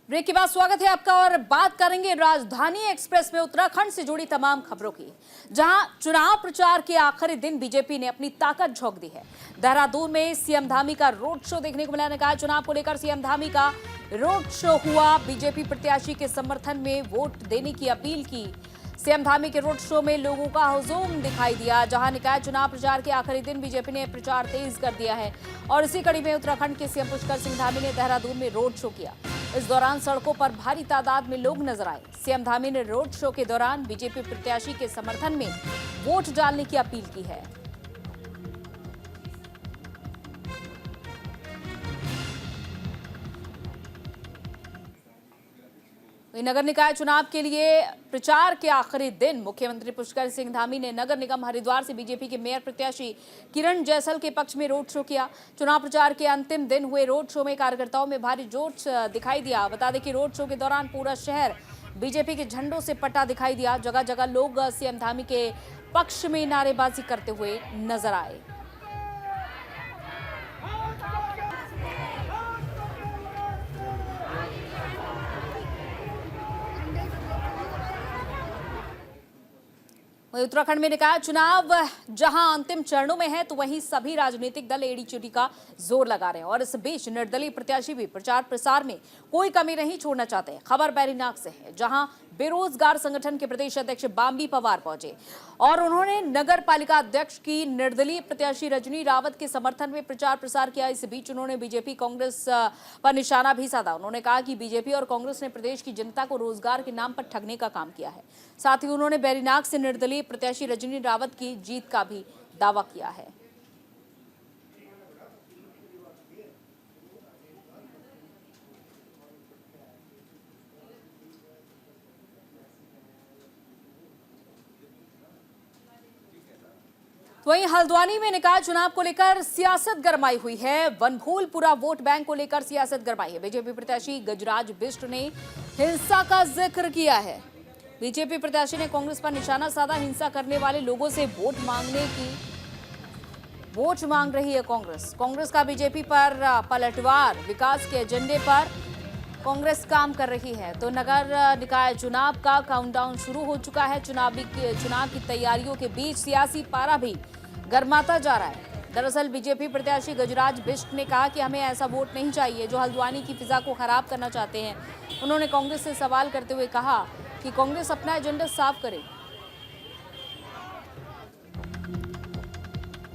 Break के बाद स्वागत है आपका और बात करेंगे राजधानी एक्सप्रेस में उत्तराखंड से जुड़ी तमाम खबरों की, जहां चुनाव प्रचार के आखिरी दिन बीजेपी ने अपनी ताकत झोंक दी है। देहरादून में सीएम धामी का रोड शो देखने को मिला। कहा चुनाव को लेकर सीएम धामी का रोड शो हुआ। बीजेपी प्रत्याशी के समर्थन में वोट देने की अपील की। सीएम धामी के रोड शो में लोगों का हुजूम दिखाई दिया। जहां निकाय चुनाव प्रचार के आखिरी दिन बीजेपी ने प्रचार तेज कर दिया है और इसी कड़ी में उत्तराखंड के सीएम पुष्कर सिंह धामी ने देहरादून में रोड शो किया। इस दौरान सड़कों पर भारी तादाद में लोग नजर आए। सीएम धामी ने रोड शो के दौरान बीजेपी प्रत्याशी के समर्थन में वोट डालने की अपील की है। नगर निकाय चुनाव के लिए प्रचार के आखिरी दिन मुख्यमंत्री पुष्कर सिंह धामी ने नगर निगम हरिद्वार से बीजेपी के मेयर प्रत्याशी किरण जैसल के पक्ष में रोड शो किया। चुनाव प्रचार के अंतिम दिन हुए रोड शो में कार्यकर्ताओं में भारी जोश दिखाई दिया। बता दें कि रोड शो के दौरान पूरा शहर बीजेपी के झंडों से पटा दिखाई दिया। जगह जगह लोग सीएम धामी के पक्ष में नारेबाजी करते हुए नजर आए। उत्तराखंड में निकाय चुनाव जहां अंतिम चरणों में है, तो वहीं सभी राजनीतिक दल एड़ी चोटी का जोर लगा रहे हैं और इस बीच निर्दलीय प्रत्याशी भी प्रचार प्रसार में कोई कमी नहीं छोड़ना चाहते हैं। खबर बैरीनाग से है, जहां बेरोजगार संगठन के प्रदेश अध्यक्ष बाम्बी पवार पहुंचे और उन्होंने नगर पालिका अध्यक्ष की निर्दलीय प्रत्याशी रजनी रावत के समर्थन में प्रचार प्रसार किया। इस बीच उन्होंने बीजेपी कांग्रेस पर निशाना भी साधा। उन्होंने कहा कि बीजेपी और कांग्रेस ने प्रदेश की जनता को रोजगार के नाम पर ठगने का काम किया है। साथ ही उन्होंने बैरीनाग से निर्दलीय प्रत्याशी रजनी रावत की जीत का भी दावा किया है। वहीं हल्द्वानी में निकाय चुनाव को लेकर सियासत गरमाई हुई है। वनभूलपुरा वोट बैंक को लेकर सियासत गरमाई है। बीजेपी प्रत्याशी गजराज बिष्ट ने हिंसा का जिक्र किया है। बीजेपी प्रत्याशी ने कांग्रेस पर निशाना साधा। हिंसा करने वाले लोगों से वोट मांग रही है कांग्रेस का बीजेपी पर पलटवार। विकास के एजेंडे पर कांग्रेस काम कर रही है। तो नगर निकाय चुनाव का काउंटडाउन शुरू हो चुका है। चुनाव की तैयारियों के बीच सियासी पारा भी गरमाता जा रहा है। दरअसल बीजेपी प्रत्याशी गजराज बिष्ट ने कहा कि हमें ऐसा वोट नहीं चाहिए जो हल्द्वानी की फिजा को खराब करना चाहते हैं। उन्होंने कांग्रेस से सवाल करते हुए कहा कि कांग्रेस अपना एजेंडा साफ करे।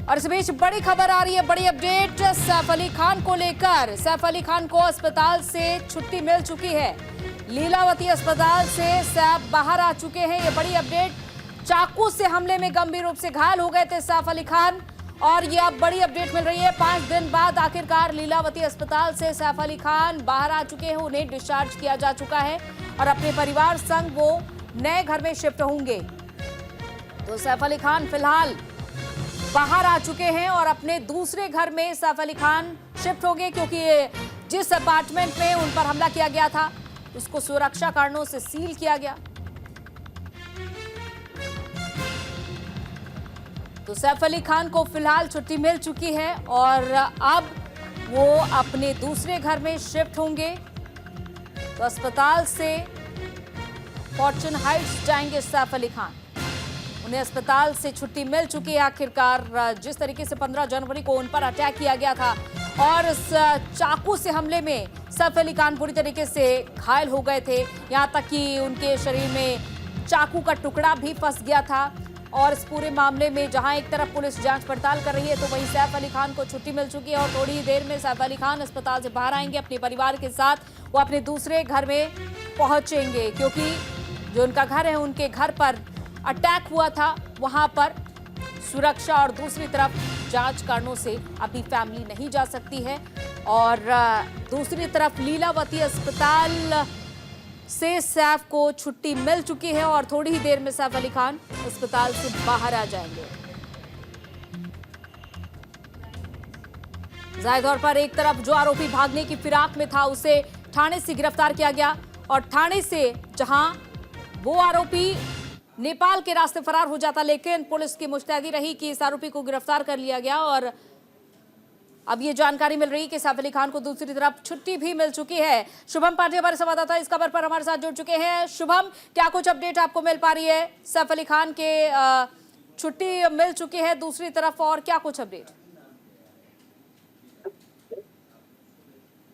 और इस बीच बड़ी खबर आ रही है, बड़ी अपडेट सैफ अली खान को लेकर। सैफ अली खान को अस्पताल से छुट्टी मिल चुकी है। लीलावती अस्पताल से सैफ बाहर आ चुके हैं। ये बड़ी अपडेट। चाकू से हमले में गंभीर रूप से घायल हो गए थे सैफ अली खान और ये अब बड़ी अपडेट मिल रही है। 5 दिन बाद आखिरकार लीलावती अस्पताल से सैफ अली खान बाहर आ चुके हैं। उन्हें डिस्चार्ज किया जा चुका है और अपने परिवार संग वो नए घर में शिफ्ट होंगे। तो सैफ अली खान फिलहाल बाहर आ चुके हैं और अपने दूसरे घर में सैफ अली खान शिफ्ट होंगे, क्योंकि जिस अपार्टमेंट में उन पर हमला किया गया था उसको सुरक्षा कारणों से सील किया गया। तो सैफ अली खान को फिलहाल छुट्टी मिल चुकी है और अब वो अपने दूसरे घर में शिफ्ट होंगे। तो अस्पताल से फॉर्च्यून हाइट्स जाएंगे सैफ अली खान। उन्हें अस्पताल से छुट्टी मिल चुकी है आखिरकार। जिस तरीके से 15 जनवरी को उन पर अटैक किया गया था और इस चाकू से हमले में सैफ अली खान पूरी तरीके से घायल हो गए थे। यहां तक कि उनके शरीर में चाकू का टुकड़ा भी फंस गया था। और इस पूरे मामले में जहां एक तरफ पुलिस जांच पड़ताल कर रही है, तो वहीं सैफ अली खान को छुट्टी मिल चुकी है और थोड़ी ही देर में सैफ अली खान अस्पताल से बाहर आएंगे। अपने परिवार के साथ वो अपने दूसरे घर में पहुंचेंगे, क्योंकि जो उनका घर है, उनके घर पर अटैक हुआ था, वहां पर सुरक्षा और दूसरी तरफ जांच कारणों से अभी फैमिली नहीं जा सकती है। और दूसरी तरफ लीलावती अस्पताल से सैफ को छुट्टी मिल चुकी है और थोड़ी ही देर में सैफ अली खान अस्पताल से बाहर आ जाएंगे। जाहिर तौर पर एक तरफ जो आरोपी भागने की फिराक में था उसे थाने से गिरफ्तार किया गया और थाने से जहां वो आरोपी नेपाल के रास्ते फरार हो जाता, लेकिन पुलिस की मुस्तैदी रही कि इस आरोपी को गिरफ्तार कर लिया गया और अब ये जानकारी मिल रही कि सैफ अली खान को दूसरी तरफ छुट्टी भी मिल चुकी है। शुभम पांडे हमारे संवाददाता इस खबर पर हमारे साथ जुड़ चुके हैं। शुभम, क्या कुछ अपडेट आपको मिल पा रही है? सैफ अली खान के छुट्टी मिल चुकी है दूसरी तरफ, और क्या कुछ अपडेट?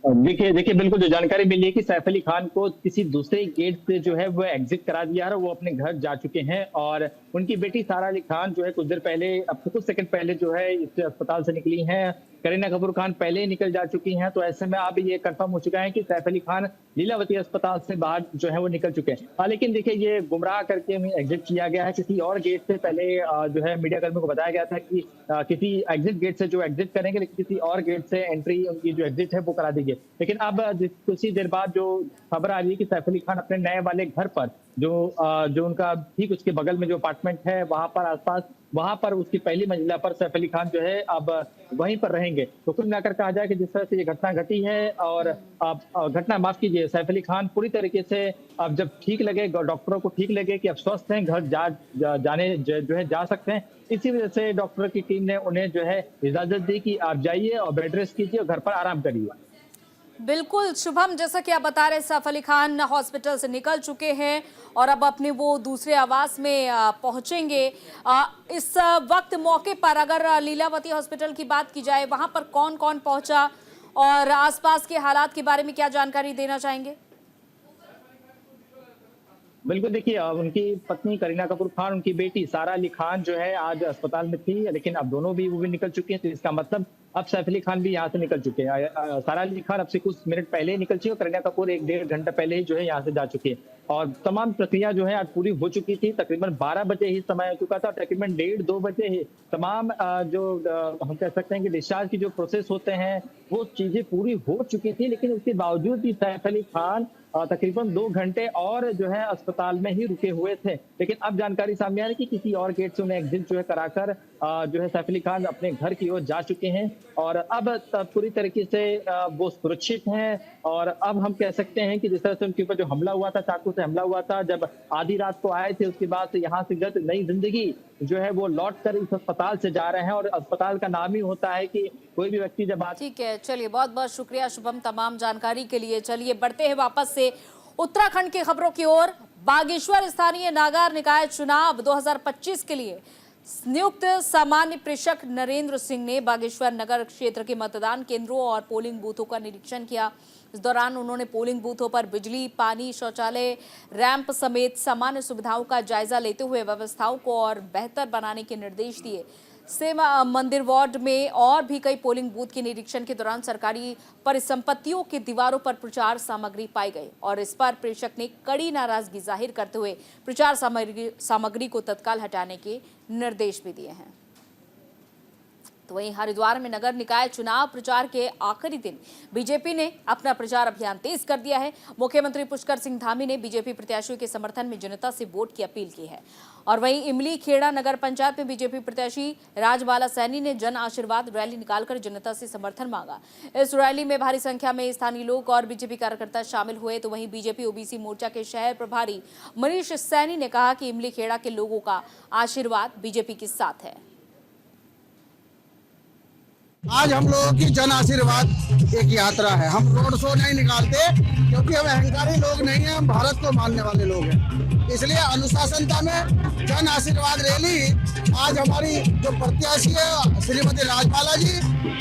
देखिए बिल्कुल जो जानकारी मिली है कि सैफ अली खान को किसी दूसरे गेट से जो है वो एग्जिट करा दिया है और वो अपने घर जा चुके हैं। और उनकी बेटी सारा अली खान जो है कुछ देर पहले, अब कुछ सेकंड पहले जो है इस अस्पताल से निकली हैं। करीना कपूर खान पहले ही निकल जा चुकी हैं। तो ऐसे में अब ये कंफर्म हो चुका है कि सैफ अली खान लीलावती अस्पताल से बाहर जो है वो निकल चुके हैं। लेकिन देखिए ये गुमराह करके एग्जिट किया गया है किसी और गेट से। पहले जो है मीडिया कर्मियों को बताया गया था कि किसी एग्जिट गेट से जो एग्जिट करेंगे, लेकिन किसी और गेट से एंट्री उनकी जो एग्जिट है वो करा दी गई। लेकिन अब कुछ ही देर बाद जो खबर आ रही है कि सैफ अली खान अपने नए वाले घर पर जो उनका ठीक उसके बगल में जो अपार्टमेंट है वहां पर आसपास, वहां पर उसकी पहली मंजिला पर सैफ अली खान जो है अब वहीं पर रहेंगे। तो कुल मिलाकर कहा जाए कि जिस तरह से ये घटना घटी है, और अब घटना माफ कीजिए, सैफ अली खान पूरी तरीके से अब जब ठीक लगे, डॉक्टरों को ठीक लगे कि अब स्वस्थ हैं, घर जाने जो है जा सकते हैं, इसी वजह से डॉक्टर की टीम ने उन्हें जो है इजाजत दी कि आप जाइए और बेड रेस्ट कीजिए और घर पर आराम करिए। बिल्कुल शुभम, जैसा कि आप बता रहे, सैफ अली खान हॉस्पिटल से निकल चुके हैं और अब अपने वो दूसरे आवास में पहुंचेंगे। इस वक्त मौके पर अगर लीलावती हॉस्पिटल की बात की जाए, वहां पर कौन कौन पहुंचा और आसपास के हालात के बारे में क्या जानकारी देना चाहेंगे? बिल्कुल, देखिए उनकी पत्नी करीना कपूर खान, उनकी बेटी सारा अली खान जो है आज अस्पताल में थी, लेकिन अब दोनों भी वो भी निकल चुके हैं। तो इसका मतलब अब सैफ अली खान भी यहाँ से निकल चुके हैं। सारा अली खान अब से कुछ मिनट पहले ही निकल चुकी है और करीना कपूर 1-1.5 घंटा पहले ही जो है यहाँ से जा चुकी है। और तमाम प्रक्रिया जो है आज पूरी हो चुकी थी। तकरीबन 12 बजे ही समय हो चुका था। तकरीबन 1:30-2 बजे ही तमाम हम कह सकते हैं कि डिस्चार्ज की जो प्रोसेस होते हैं वो चीजें पूरी हो चुकी थी। लेकिन उसके बावजूद भी सैफ अली खान तकरीबन 2 घंटे और जो है अस्पताल में ही रुके हुए थे। लेकिन अब जानकारी सामने आ रही है कि किसी और गेट से उन्हें एग्जिट जो है कराकर जो है सैफ अली खान अपने घर की ओर जा चुके हैं और अब पूरी तरीके से वो सुरक्षित हैं। और अब हम कह सकते हैं कि जिस तरह से उनके ऊपर जो हमला हुआ था, चाकू से हमला हुआ था, जब आधी रात को आए थे, उसके बाद से यहाँ से गत नई जिंदगी जो है वो लौट कर इस अस्पताल से जा रहे हैं। और अस्पताल का नाम ही होता है कि कोई भी व्यक्ति जब ठीक है, चलिए बहुत बहुत शुक्रिया शुभम तमाम जानकारी के लिए। चलिए बढ़ते हैं वापस से उत्तराखंड की खबरों की ओर। बागेश्वर स्थानीय नागर निकाय चुनाव 2025 के लिए नियुक्त सामान्य प्रेषक नरेंद्र सिंह ने बागेश्वर नगर क्षेत्र के मतदान केंद्रों और पोलिंग बूथों का निरीक्षण किया। इस दौरान उन्होंने पोलिंग बूथों पर बिजली, पानी, शौचालय, रैंप समेत सामान्य सुविधाओं का जायजा लेते हुए व्यवस्थाओं को और बेहतर बनाने के निर्देश दिए। सेवा मंदिर वार्ड में और भी कई पोलिंग बूथ के निरीक्षण के दौरान सरकारी परिसंपत्तियों की दीवारों पर प्रचार सामग्री पाई गई और इस पर प्रेषक ने कड़ी नाराजगी जाहिर करते हुए प्रचार सामग्री को तत्काल हटाने के निर्देश भी दिए हैं। तो वहीं हरिद्वार में नगर निकाय चुनाव प्रचार के आखिरी दिन बीजेपी ने अपना प्रचार अभियान तेज कर दिया है। मुख्यमंत्री पुष्कर सिंह धामी ने बीजेपी प्रत्याशियों के समर्थन में जनता से वोट की अपील की है। और वहीं इमली खेड़ा नगर पंचायत में बीजेपी प्रत्याशी राजबाला सैनी ने जन आशीर्वाद रैली निकालकर जनता से समर्थन मांगा। इस रैली में भारी संख्या में स्थानीय लोग और बीजेपी कार्यकर्ता शामिल हुए। तो वहीं बीजेपी ओबीसी मोर्चा के शहर प्रभारी मनीष सैनी ने कहा कि इमली खेड़ा के लोगों का आशीर्वाद बीजेपी के साथ है। आज हम लोगों की जन आशीर्वाद एक यात्रा है। हम रोड शो नहीं निकालते क्योंकि हम अहंकारी लोग नहीं हैं, हम भारत को मानने वाले लोग हैं। इसलिए अनुशासनता में जन आशीर्वाद रैली आज हमारी जो प्रत्याशी है श्रीमती राजबाला जी,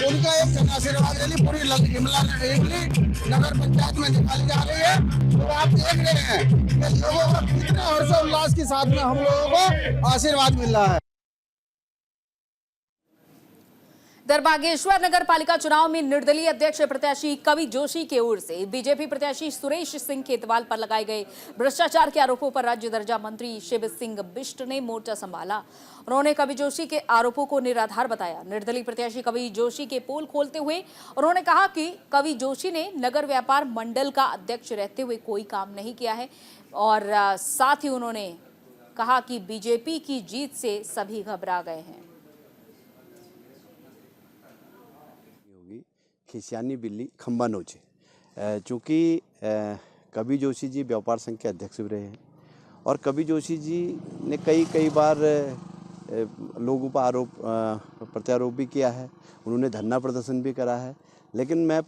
उनका एक जन आशीर्वाद रैली पूरी इमली नगर पंचायत में निकाली जा रही है। तो आप देख रहे हैं कि लोगों को कितने हर्षोल्लास के साथ में हम लोगों को आशीर्वाद मिल रहा है। बागेश्वर नगर पालिका चुनाव में निर्दलीय अध्यक्ष प्रत्याशी कवि जोशी के ओर से बीजेपी प्रत्याशी सुरेश सिंह खेतवाल पर लगाए गए भ्रष्टाचार के आरोपों पर राज्य दर्जा मंत्री शिव सिंह बिष्ट ने मोर्चा संभाला। उन्होंने कवि जोशी के आरोपों को निराधार बताया। निर्दलीय प्रत्याशी कवि जोशी के पोल खोलते हुए उन्होंने कहा कि कवि जोशी ने नगर व्यापार मंडल का अध्यक्ष रहते हुए कोई काम नहीं किया है और साथ ही उन्होंने कहा कि बीजेपी की जीत से सभी घबरा गए हैं। खिसियानी बिल्ली खंबा नोचे। चूँकि कवि जोशी जी व्यापार संघ के अध्यक्ष भी रहे हैं और कवि जोशी जी ने कई बार लोगों पर आरोप प्रत्यारोप भी किया है, उन्होंने धरना प्रदर्शन भी करा है। लेकिन मैं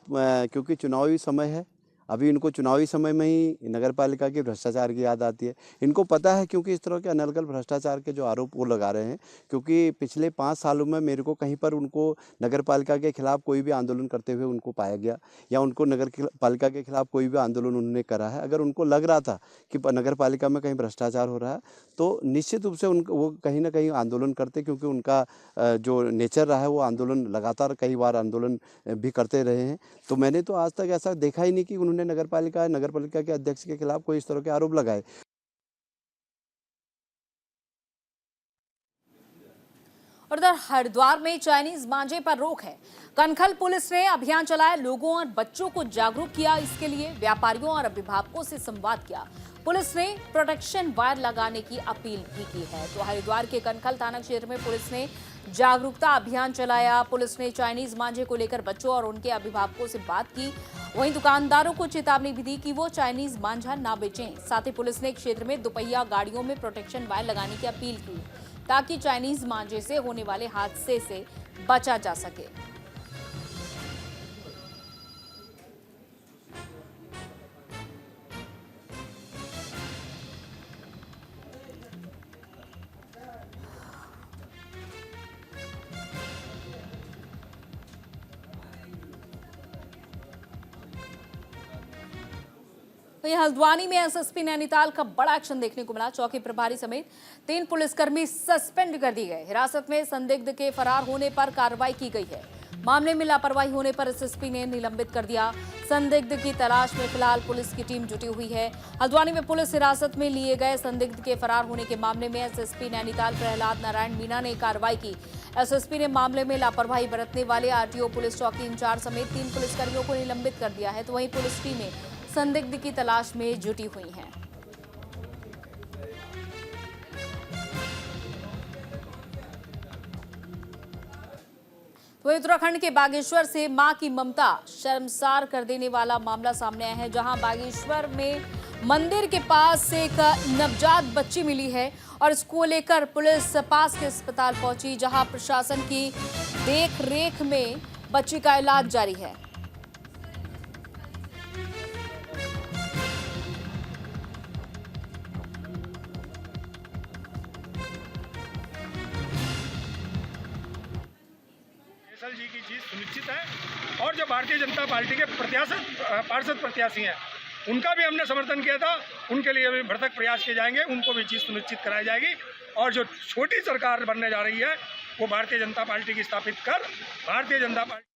क्योंकि चुनावी समय है, अभी इनको चुनावी समय में ही नगर पालिका के भ्रष्टाचार की याद आती है। इनको पता है, क्योंकि इस तरह के अनर्गल भ्रष्टाचार के जो आरोप वो लगा रहे हैं, क्योंकि पिछले 5 सालों में मेरे को कहीं पर उनको नगर पालिका के खिलाफ कोई भी आंदोलन करते हुए उनको पाया गया, या उनको नगर पालिका के खिलाफ कोई भी आंदोलन उन्होंने करा है। अगर उनको लग रहा था कि नगर पालिका में कहीं भ्रष्टाचार हो रहा है, तो निश्चित रूप से वो कहीं ना कहीं आंदोलन करते, क्योंकि उनका जो नेचर रहा है वो आंदोलन, लगातार कई बार आंदोलन भी करते रहे हैं। तो मैंने तो आज तक ऐसा देखा ही नहीं कि उन्होंने नगर पालिका के अध्यक्ष के खिलाफ कोई इस तरह के आरोप लगाए। और उधर हरिद्वार में चाइनीज मांझे पर रोक है। कनखल पुलिस ने अभियान चलाया, लोगों और बच्चों को जागरूक किया। इसके लिए व्यापारियों और अभिभावकों से संवाद किया। पुलिस ने प्रोटेक्शन वायर लगाने की अपील भी की है। तो हरिद्वार के कनखल थाना क्षेत्र में पुलिस ने जागरूकता अभियान चलाया। पुलिस ने चाइनीज मांझे को लेकर बच्चों और उनके अभिभावकों से बात की। वहीं दुकानदारों को चेतावनी भी दी कि वो चाइनीज मांझा ना बेचें। साथ ही पुलिस ने क्षेत्र में दोपहिया गाड़ियों में प्रोटेक्शन वायर लगाने की अपील की, ताकि चाइनीज मांझे से होने वाले हादसे से बचा जा सके। वहीं हल्द्वानी में एसएसपी नैनीताल का बड़ा एक्शन देखने को मिला। चौकी प्रभारी समेत 3 पुलिसकर्मी सस्पेंड कर दिए गए। हिरासत में संदिग्ध के फरार होने पर कार्रवाई की गई है। मामले में लापरवाही होने पर एसएसपी ने निलंबित कर दिया। संदिग्ध की तलाश में फिलहाल पुलिस की टीम जुटी हुई है। हल्द्वानी में पुलिस हिरासत में लिए गए संदिग्ध के फरार होने के मामले में एसएसपी नैनीताल प्रहलाद नारायण मीणा ने कार्रवाई की। एसएसपी ने मामले में लापरवाही बरतने वाले आरटीओ पुलिस चौकी इंचार्ज समेत 3 पुलिसकर्मियों को निलंबित कर दिया है। तो वहीं पुलिस टीमें संदिग्ध की तलाश में जुटी हुई हैं। तो उत्तराखंड के बागेश्वर से मां की ममता शर्मसार कर देने वाला मामला सामने आया है, जहां बागेश्वर में मंदिर के पास एक नवजात बच्ची मिली है और इसको लेकर पुलिस पास के अस्पताल पहुंची, जहां प्रशासन की देख रेख में बच्ची का इलाज जारी है। जी की जीत सुनिश्चित है और जो भारतीय जनता पार्टी के पार्षद प्रत्याशी हैं उनका भी हमने समर्थन किया था। उनके लिए भी भरसक प्रयास किए जाएंगे, उनको भी जीत सुनिश्चित कराई जाएगी। और जो छोटी सरकार बनने जा रही है वो भारतीय जनता पार्टी की स्थापित कर भारतीय जनता पार्टी।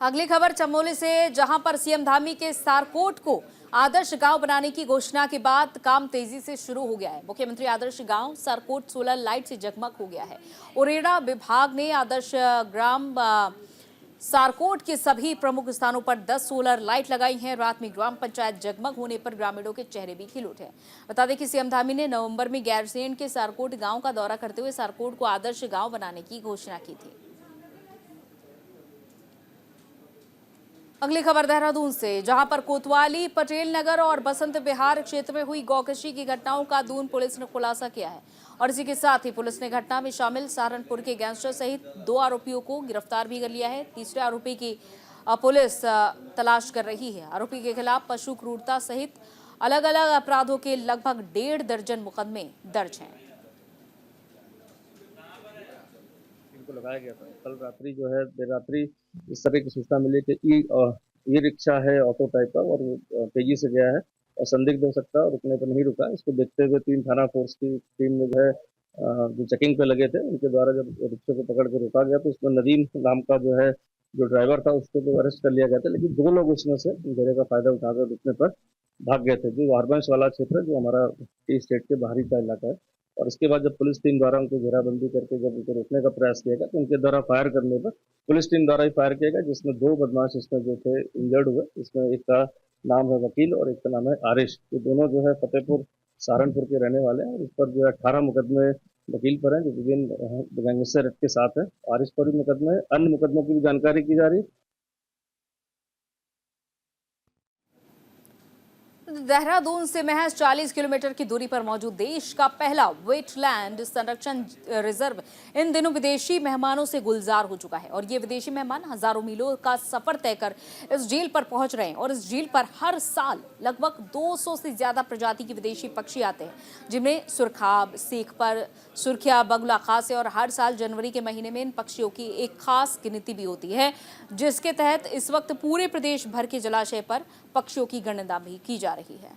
अगली खबर चमोली से, जहां पर सीएम धामी के सारकोट को आदर्श गांव बनाने की घोषणा के बाद काम तेजी से शुरू हो गया है। मुख्यमंत्री आदर्श गांव सारकोट सोलर लाइट से जगमग हो गया है। उरेडा विभाग ने आदर्श ग्राम सारकोट के सभी प्रमुख स्थानों पर 10 सोलर लाइट लगाई हैं। रात में ग्राम पंचायत जगमग होने पर ग्रामीणों के चेहरे भी खिल उठे। बता दें कि सीएम धामी ने नवंबर में गैरसैंण के सारकोट गांव का दौरा करते हुए सारकोट को आदर्श गांव बनाने की घोषणा की थी। अगली खबर देहरादून से, जहां पर कोतवाली, पटेल नगर और बसंत विहार क्षेत्र में हुई गौकशी की घटनाओं का दून पुलिस ने खुलासा किया है। और इसी के साथ ही पुलिस ने घटना में शामिल सहारनपुर के गैंगस्टर सहित 2 आरोपियों को गिरफ्तार भी कर लिया है। तीसरे आरोपी की पुलिस तलाश कर रही है। आरोपी के खिलाफ पशु क्रूरता सहित अलग अलग अपराधों के लगभग 1.5 दर्जन मुकदमे दर्ज हैं। लगाया गया था। कल रात्रि जो है देर रात्रि इस तरह की सूचना मिली कि ई रिक्शा है ऑटो टाइप का और तेजी से गया है और संदिग्ध हो सकता है, रुकने पर नहीं रुका। इसको देखते हुए 3 थाना फोर्स की टीम में जो है जो चेकिंग पे लगे थे उनके द्वारा जब रिक्शे को पकड़ के रोका गया तो उसमें नदीम नाम का जो है जो ड्राइवर था उसको तो अरेस्ट कर लिया गया था, लेकिन 2 लोग उसमें से घेरे का फायदा उठाकर रुकने पर भाग गए थे। जो हरबंश वाला क्षेत्र है जो हमारा टी स्टेट के बाहरी का इलाका है। और इसके बाद जब पुलिस टीम द्वारा उनको घेराबंदी करके जब उनको रोकने का प्रयास किया गया तो उनके द्वारा फायर करने पर पुलिस टीम द्वारा ही फायर किया गया, जिसमें 2 बदमाश इसमें जो थे इंजर्ड हुए। इसमें एक का नाम है वकील और एक का नाम है आरिश। ये दोनों जो है फतेहपुर सहारनपुर के रहने वाले हैं और इस पर जो है 18 मुकदमे वकील पर हैं जो विभिन्न गैंगस्टर एक्ट के साथ है। आरिश पर भी मुकदमे है, अन्य मुकदमों की भी जानकारी की जा रही है। देहरादून से महज 40 किलोमीटर की दूरी पर मौजूद देश का पहला वेटलैंड संरक्षण रिजर्व इन दिनों विदेशी मेहमानों से गुलजार हो चुका है और ये विदेशी मेहमान हजारों मीलों का सफर तय कर इस झील पर पहुंच रहे हैं और इस झील पर हर साल लगभग 200 से ज्यादा प्रजाति के विदेशी पक्षी आते हैं, जिनमें सुरखाब, सीखपर, सुर्खिया, बगुला खास है और हर साल जनवरी के महीने में इन पक्षियों की एक खास गिनती भी होती है, जिसके तहत इस वक्त पूरे प्रदेश भर के जलाशय पर पक्षियों की गणना भी की जा रही है।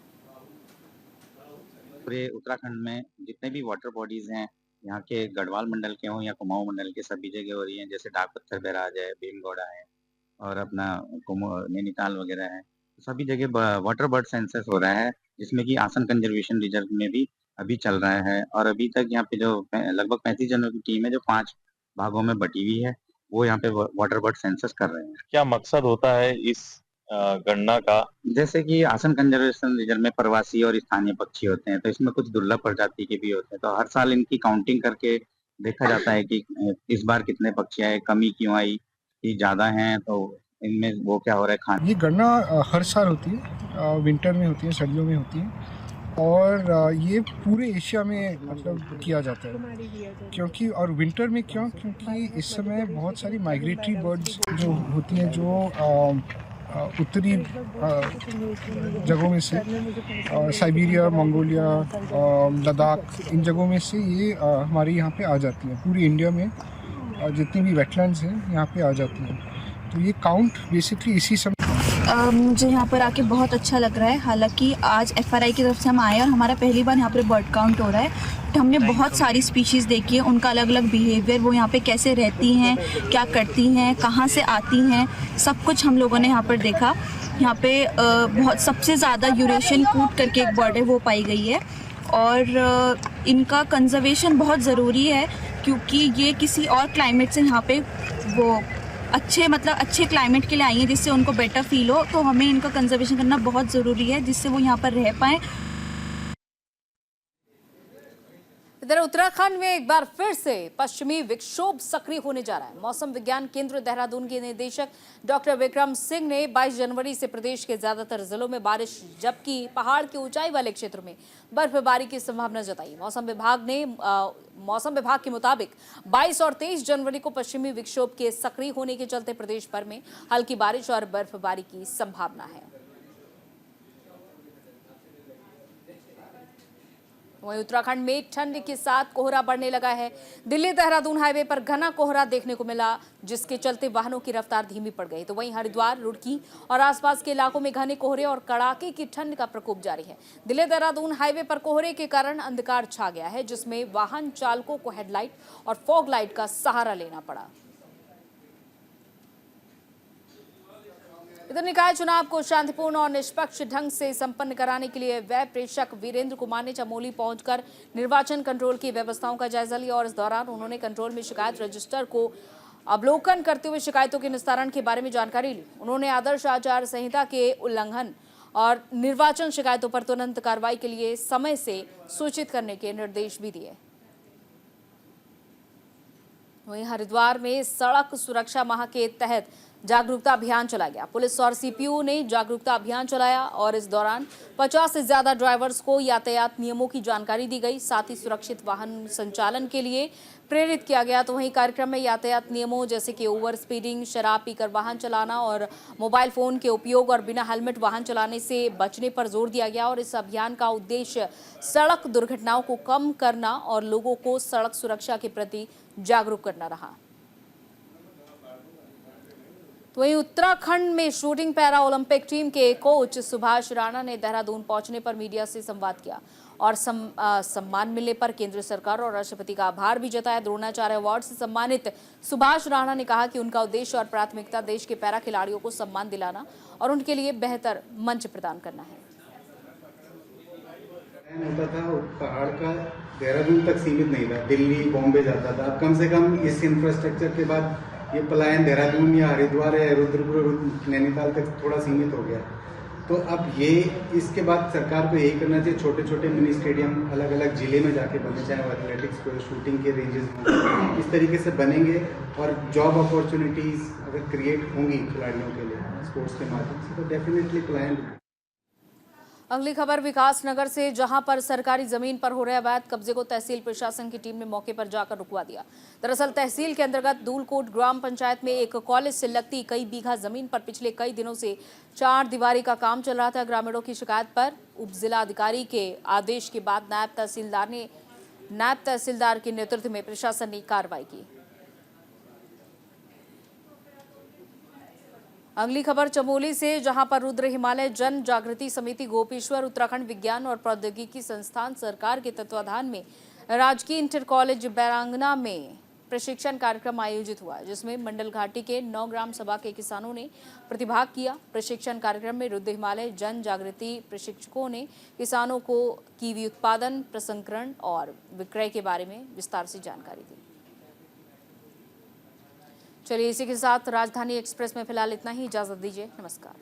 पूरे उत्तराखंड में जितने भी वाटर बॉडीज हैं, यहाँ के गढ़वाल मंडल के हों या कुमाऊं मंडल के, सभी जगह हो रही हैं। जैसे डाक पत्थर बैराज है, भीमगौड़ा है और अपना नैनीताल वगैरह है, सभी जगह वाटर बर्ड सेंसस हो रहा है, जिसमें कि आसन कंजर्वेशन रिजर्व में भी अभी चल रहा है। और अभी तक यहाँ पे जो लगभग 35 जनों की टीम है जो 5 भागों में बटी हुई है, वो यहाँ पे वाटर बर्ड सेंसस कर रहे हैं। क्या मकसद होता है इस गणना का? जैसे कि आसन कंजर्वेशन रिजर्व में प्रवासी और स्थानीय पक्षी होते हैं, तो इसमें कुछ दुर्लभ प्रजाति के भी होते हैं, तो हर साल इनकी काउंटिंग करके देखा जाता है कि इस बार कितने पक्षी आए, कमी क्यों आई, कि ज्यादा हैं तो इनमें वो क्या हो रहा है खाना। ये गणना हर साल होती है, विंटर में होती है, सर्दियों में होती है और ये पूरे एशिया में मतलब किया जाता है। क्योंकि और विंटर में क्यों? क्योंकि इस समय बहुत सारी माइग्रेटरी बर्ड्स जो होती हैं जो उत्तरी जगहों में से साइबेरिया, मंगोलिया, लद्दाख, इन जगहों में से ये हमारे यहाँ पे आ जाती हैं। पूरी इंडिया में जितनी भी वेटलैंड्स हैं यहाँ पे आ जाती हैं। तो ये काउंट बेसिकली इसी समय मुझे यहाँ पर आके बहुत अच्छा लग रहा है। हालांकि आज FRI की तरफ से हम आए और हमारा पहली बार यहाँ पर बर्ड काउंट हो रहा है, तो हमने बहुत सारी स्पीशीज़ देखी है, उनका अलग अलग बिहेवियर, वो यहाँ पे कैसे रहती हैं, क्या करती हैं, कहाँ से आती हैं, सब कुछ हम लोगों ने यहाँ पर देखा। यहाँ पे बहुत सबसे ज़्यादा यूरेशियन कूट करके एक बर्ड है, वो पाई गई है और इनका कंजर्वेशन बहुत ज़रूरी है क्योंकि ये किसी और क्लाइमेट से यहाँ पे वो अच्छे क्लाइमेट के लिए आई हैं, जिससे उनको बेटर फील हो, तो हमें इनका कंजर्वेशन करना बहुत ज़रूरी है जिससे वो यहाँ पर रह पाएँ। इधर उत्तराखंड में एक बार फिर से पश्चिमी विक्षोभ सक्रिय होने जा रहा है। मौसम विज्ञान केंद्र देहरादून के निदेशक डॉक्टर विक्रम सिंह ने 22 जनवरी से प्रदेश के ज्यादातर जिलों में बारिश, जबकि पहाड़ के ऊंचाई वाले क्षेत्रों में बर्फबारी की संभावना जताई। मौसम विभाग के मुताबिक 22 और 23 जनवरी को पश्चिमी विक्षोभ के सक्रिय होने के चलते प्रदेश भर में हल्की बारिश और बर्फबारी की संभावना है। वहीं उत्तराखंड में ठंड के साथ कोहरा बढ़ने लगा है। दिल्ली देहरादून हाईवे पर घना कोहरा देखने को मिला, जिसके चलते वाहनों की रफ्तार धीमी पड़ गई। तो वहीं हरिद्वार, रुड़की और आसपास के इलाकों में घने कोहरे और कड़ाके की ठंड का प्रकोप जारी है। दिल्ली देहरादून हाईवे पर कोहरे के कारण अंधकार छा गया है, जिसमें वाहन चालकों को हेडलाइट और फॉग लाइट का सहारा लेना पड़ा। इधर निकाय चुनाव को शांतिपूर्ण और निष्पक्ष ढंग से संपन्न कराने के लिए व्यय प्रेक्षक वीरेंद्र कुमार ने चमोली पहुंचकर निर्वाचन कंट्रोल की व्यवस्थाओं का जायजा लिया और इस दौरान उन्होंने कंट्रोल में शिकायत रजिस्टर को अवलोकन करते हुए शिकायतों के निस्तारण के बारे में जानकारी ली। उन्होंने आदर्श आचार संहिता के उल्लंघन और निर्वाचन शिकायतों पर तुरंत कार्रवाई के लिए समय से सूचित करने के निर्देश भी दिए। वहीं हरिद्वार में सड़क सुरक्षा माह के तहत जागरूकता अभियान चलाया गया। पुलिस और सीपीयू ने जागरूकता अभियान चलाया और इस दौरान 50 से ज्यादा ड्राइवर्स को यातायात नियमों की जानकारी दी गई, साथ ही सुरक्षित वाहन संचालन के लिए प्रेरित किया गया। तो वहीं कार्यक्रम में यातायात नियमों जैसे कि ओवर स्पीडिंग, शराब पीकर वाहन चलाना और मोबाइल फोन के उपयोग और बिना हेलमेट वाहन चलाने से बचने पर जोर दिया गया। और इस अभियान का उद्देश्य सड़क दुर्घटनाओं को कम करना और लोगों को सड़क सुरक्षा के प्रति जागरूक करना रहा। तो वहीं उत्तराखंड में शूटिंग पैरा ओलंपिक टीम के कोच सुभाष राणा ने देहरादून पहुंचने पर मीडिया से संवाद किया और सम्मान मिलने पर केंद्र सरकार और राष्ट्रपति का आभार भी जताया। द्रोणाचार्य अवार्ड से सम्मानित सुभाष राणा ने कहा कि उनका उद्देश्य और प्राथमिकता देश के पैरा खिलाड़ियों को सम्मान दिलाना और उनके लिए बेहतर मंच प्रदान करना है। होता था पहाड़ का देहरादून तक सीमित नहीं था, दिल्ली, बॉम्बे जाता था। अब कम से कम इस इंफ्रास्ट्रक्चर के बाद ये पलायन देहरादून या हरिद्वार या रुद्रपुर, नैनीताल तक थोड़ा सीमित हो गया। तो अब ये इसके बाद सरकार को यही करना चाहिए, छोटे छोटे मिनी स्टेडियम अलग अलग जिले में जाके बने, चाहे वो एथलेटिक्स को, शूटिंग के रेंजेस हों, इस तरीके से बनेंगे और जॉब अपॉर्चुनिटीज़ अगर क्रिएट होंगी खिलाड़ियों के लिए स्पोर्ट्स के माध्यम से, तो डेफिनेटली पलायन। अगली खबर विकास नगर से, जहां पर सरकारी जमीन पर हो रहे अवैध कब्जे को तहसील प्रशासन की टीम ने मौके पर जाकर रुकवा दिया। दरअसल तहसील के अंतर्गत दूलकोट ग्राम पंचायत में एक कॉलेज से लगती कई बीघा जमीन पर पिछले कई दिनों से 4 दीवारी का काम चल रहा था। ग्रामीणों की शिकायत पर उप जिलाधिकारी के आदेश के बाद नायब तहसीलदार के नेतृत्व में प्रशासन ने कार्रवाई की। अगली खबर चमोली से, जहां पर रुद्र हिमालय जन जागृति समिति गोपेश्वर उत्तराखंड विज्ञान और प्रौद्योगिकी संस्थान सरकार के तत्वाधान में राजकीय इंटर कॉलेज बैरांगना में प्रशिक्षण कार्यक्रम आयोजित हुआ, जिसमें मंडल घाटी के 9 ग्राम सभा के किसानों ने प्रतिभाग किया। प्रशिक्षण कार्यक्रम में रुद्र हिमालय जन जागृति प्रशिक्षकों ने किसानों को कीवी उत्पादन, प्रसंस्करण और विक्रय के बारे में विस्तार से जानकारी दी। चलिए इसी के साथ राजधानी एक्सप्रेस में फिलहाल इतना ही। इजाजत दीजिए, नमस्कार।